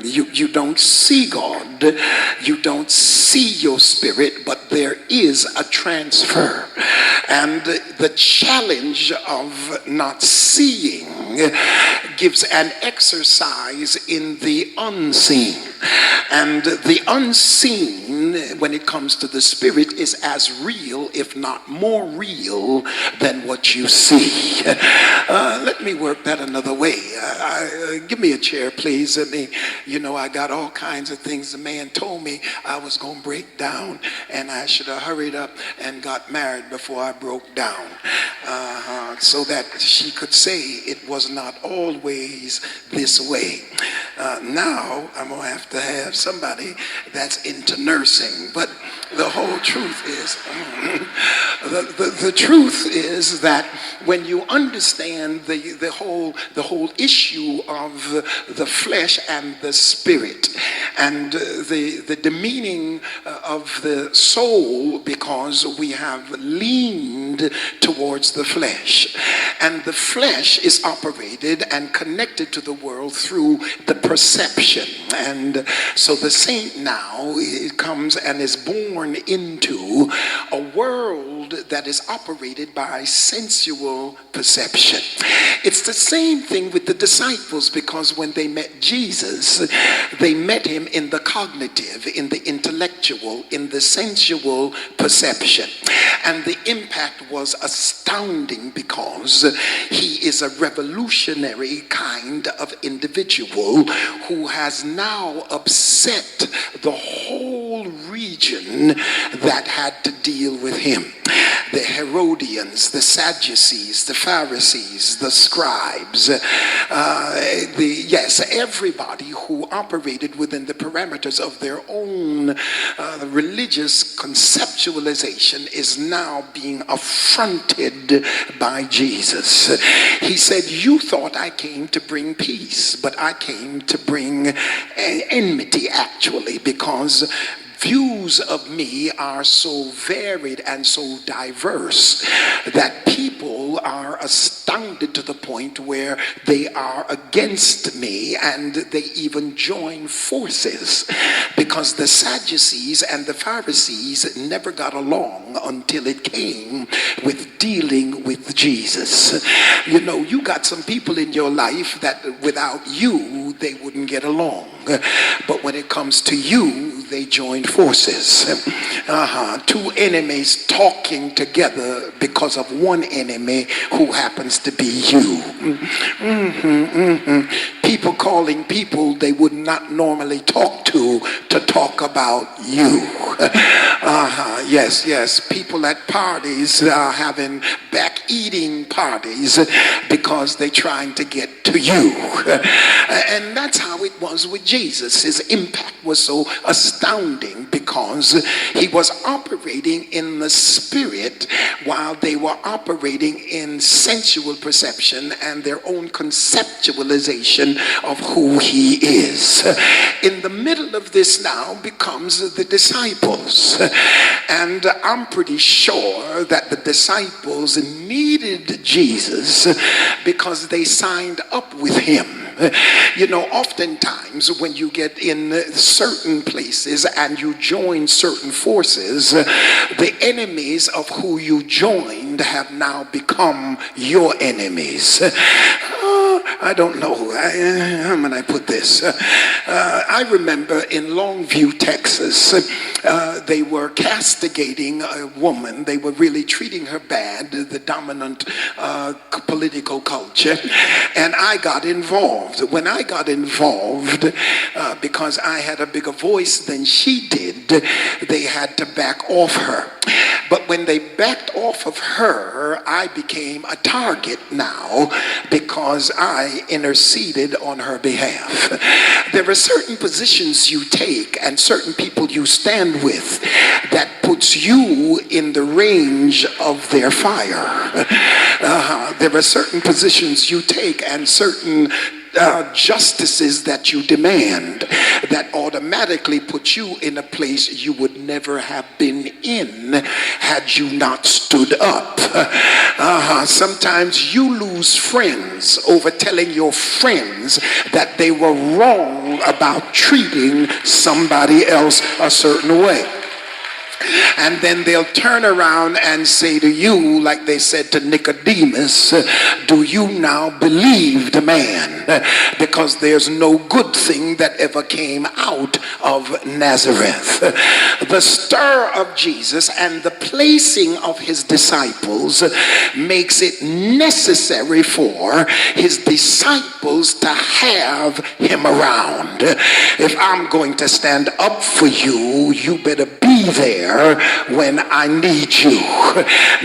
You don't see God, you don't see your spirit, but there is a transfer. And the challenge of not seeing gives an exercise in the unseen. And the unseen, when it comes to the spirit, is as real, if not more real, than what you see. Let me work that another way. Give me a chair, please. I got all kinds of things. The man told me I was going to break down, and I should have hurried up and got married before I broke down, so that she could say it was not always this way. Now I'm going to have somebody that's into nursing, but the whole truth is, the truth is that when you understand the whole issue of the flesh and the spirit, and the demeaning of the soul, because we have leaned towards the flesh, and the flesh is operated and connected to the world through the perception. And so the saint now comes and is born into a world that is operated by sensual perception. It's the same thing with the disciples, because when they met Jesus, they met him in the cognitive, in the intellectual, in the sensual perception. And the impact was astounding, because he is a revolutionary kind of individual who has now upset the whole region that had to deal with him. The Herodians, the Sadducees, the Pharisees, the scribes, everybody who operated within the parameters of their own religious conceptualization is now being affronted by Jesus. He said, you thought I came to bring peace, but I came to bring enmity, actually, because views of me are so varied and so diverse that people are astounded to the point where they are against me, and they even join forces, because the Sadducees and the Pharisees never got along until it came with dealing with Jesus. You got some people in your life that without you, they wouldn't get along. But when it comes to you, they join forces. Two enemies talking together because of one enemy who happens to be you. People calling people they would not normally talk to talk about you. Yes. People at parties are having back eating parties because they're trying to get to you. And that's how it was with Jesus. His impact was so astounding because he was operating in the spirit while they were operating in sensual perception and their own conceptualization of who he is. In the middle of this now becomes the disciples. And I'm pretty sure that the disciples needed Jesus because they signed up with him. Oftentimes when you get in certain places and you join certain forces, the enemies of who you joined have now become your enemies. I don't know. How can I put this? I remember in Longview, Texas, they were castigating a woman. They were really treating her bad, the dominant political culture. And I got involved. When I got involved, because I had a bigger voice than she did, they had to back off her. But when they backed off of her, I became a target now because I interceded on her behalf. There are certain positions you take and certain people you stand with that puts you in the range of their fire. There are certain positions you take and certain justices that you demand that automatically put you in a place you would never have been in had you not stood up. Sometimes you lose friends over telling your friends that they were wrong about treating somebody else a certain way. And then they'll turn around and say to you, like they said to Nicodemus, do you now believe the man? Because there's no good thing that ever came out of Nazareth. The stir of Jesus and the placing of his disciples makes it necessary for his disciples to have him around. If I'm going to stand up for you, you better be there when I need you.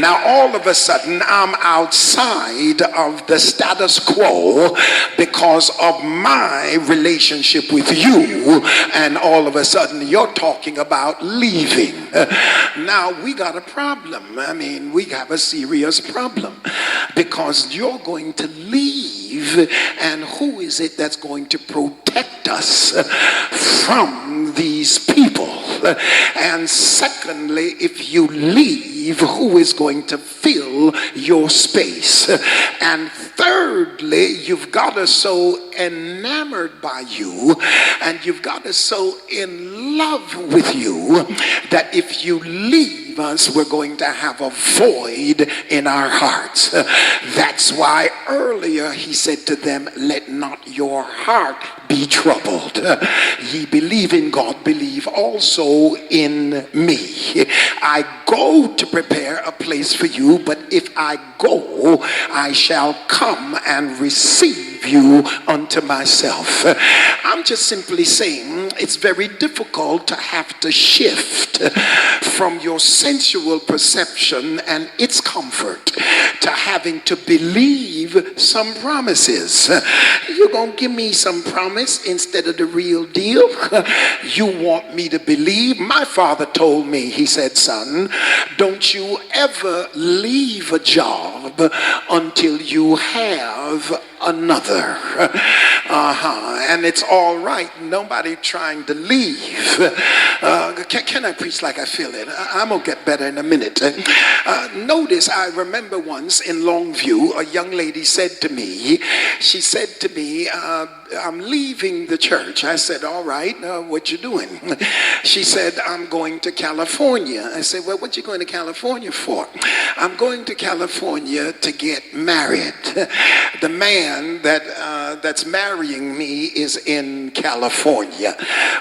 Now all of a sudden I'm outside of the status quo because of my relationship with you, and all of a sudden you're talking about leaving. Now we got a problem. I mean, we have a serious problem because you're going to leave, and who is it that's going to protect us from these people? And secondly, if you leave, who is going to fill your space? And thirdly, you've got us so enamored by you, and you've got us so in love with you, that if you leave us, we're going to have a void in our hearts. That's why earlier he said to them, let not your heart be troubled. Ye believe in God, believe also in me. I go to prepare a place for you, but if I go, I shall come and receive you unto myself. I'm just simply saying it's very difficult to have to shift from your sensual perception and its comfort to having to believe some promises. You're going to give me some promise instead of the real deal? You want me to believe? My father told me, he said, son, don't you ever leave a job until you have another. And it's all right. Nobody trying to leave. Can I preach like I feel it? I'm gonna get better in a minute. Notice, I remember once in Longview, a young lady said to me, I'm leaving the church. I said, all right, what you doing? She said, I'm going to California. I said, well, what you going to California for? I'm going to California to get married. The man that's marrying me is in California.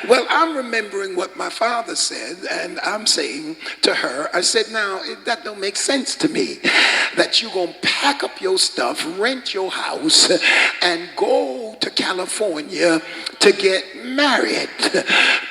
Well, I'm remembering what my father said, and I'm saying to her, I said, now, that don't make sense to me, that you're going to pack up your stuff, rent your house, and go to California to get married.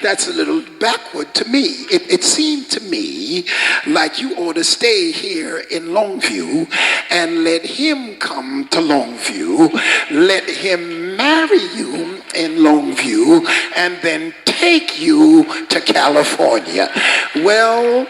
That's a little backward to me. It seemed to me like you ought to stay here in Longview and let him come to Longview, let him marry you in Longview, and then take you to California. Well,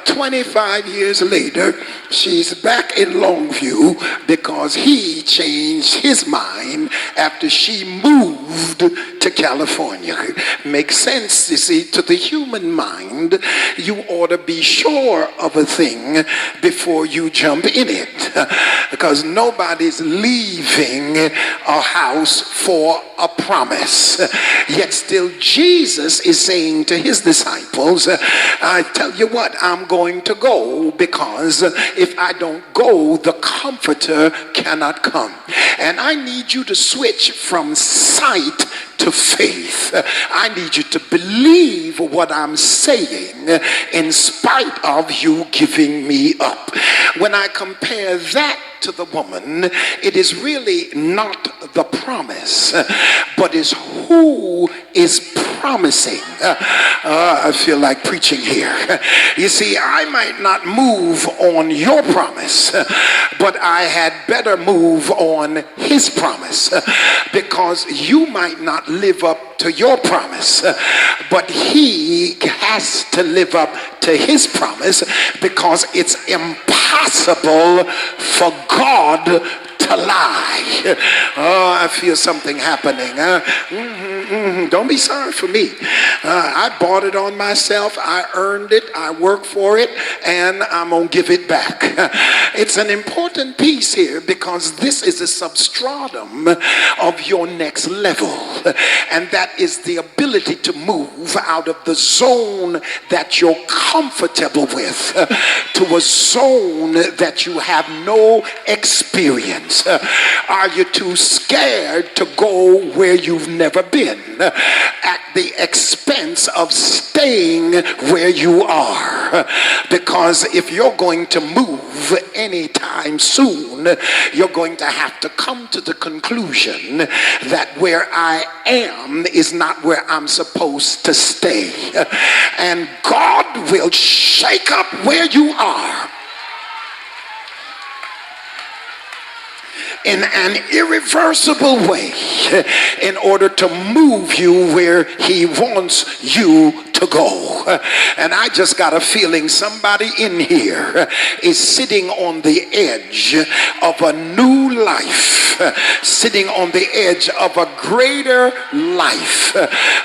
25 years later, she's back in Longview because he changed his mind after she moved to California. Makes sense, you see. To the human mind, you ought to be sure of a thing before you jump in it, because nobody's leaving a house for a promise. Yet still Jesus is saying to his disciples, I tell you what, I'm going to go, because if I don't go, the Comforter cannot come. And I need you to switch from sight to faith. I need you to believe what I'm saying in spite of you giving me up. When I compare that to the woman, it is really not the promise, but is who is promising. I feel like preaching here. You see, I might not move on your promise, but I had better move on his promise, because you might not live up to your promise, but he has to live up to his promise, because it's impossible for God to lie. Oh, I feel something happening. Don't be sorry for me. I bought it on myself. I earned it. I worked for it, and I'm going to give it back. It's an important piece here, because this is a substratum of your next level, and that is the ability to move out of the zone that you're comfortable with to a zone that you have no experience. Are you too scared to go where you've never been at the expense of staying where you are? Because if you're going to move anytime soon, you're going to have to come to the conclusion that where I am is not where I'm supposed to stay. And God will shake up where you are in an irreversible way in order to move you where he wants you to go. And I just got a feeling somebody in here is sitting on the edge of a new life, sitting on the edge of a greater life,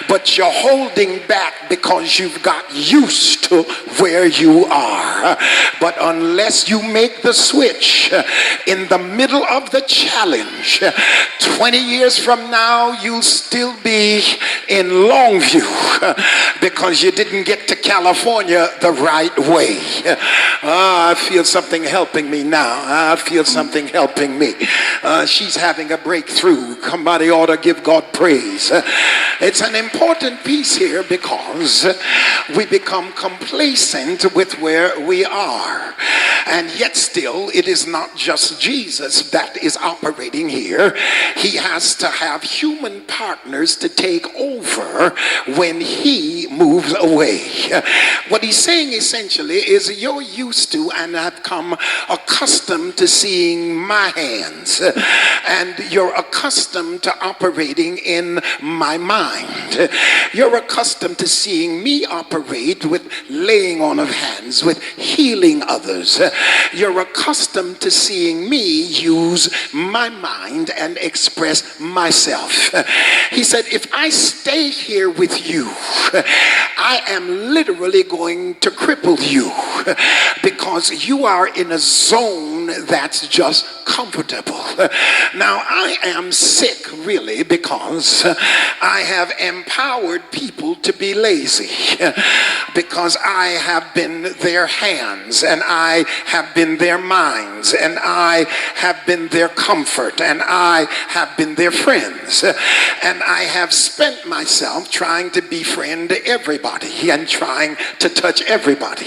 but you're holding back because you've got used to where you are. But unless you make the switch in the middle of the challenge, 20 years from now you'll still be in Longview because you didn't get to California the right way. I feel something helping me now. I feel something helping me. She's having a breakthrough. Somebody ought to give God praise. It's an important piece here, because we become complacent with where we are, and yet still it is not just Jesus that is operating here. He has to have human partners to take over when he moves away. What he's saying essentially is, you're used to and have come accustomed to seeing my hands, and you're accustomed to operating in my mind. You're accustomed to seeing me operate with laying on of hands, with healing others. You're accustomed to seeing me use my mind and express myself. He said, if I stay here with you, I am literally going to cripple you, because you are in a zone that's just comfortable. Now, I am sick really, because I have empowered people to be lazy, because I have been their hands, and I have been their minds, and I have been their comfort, and I have been their friends, and I have spent myself trying to befriend everybody and trying to touch everybody.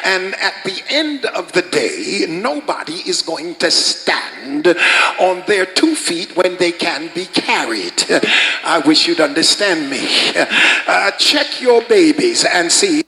And at the end of the day, nobody is going to stand on their 2 feet when they can be carried. I wish you'd understand me. Check your babies and see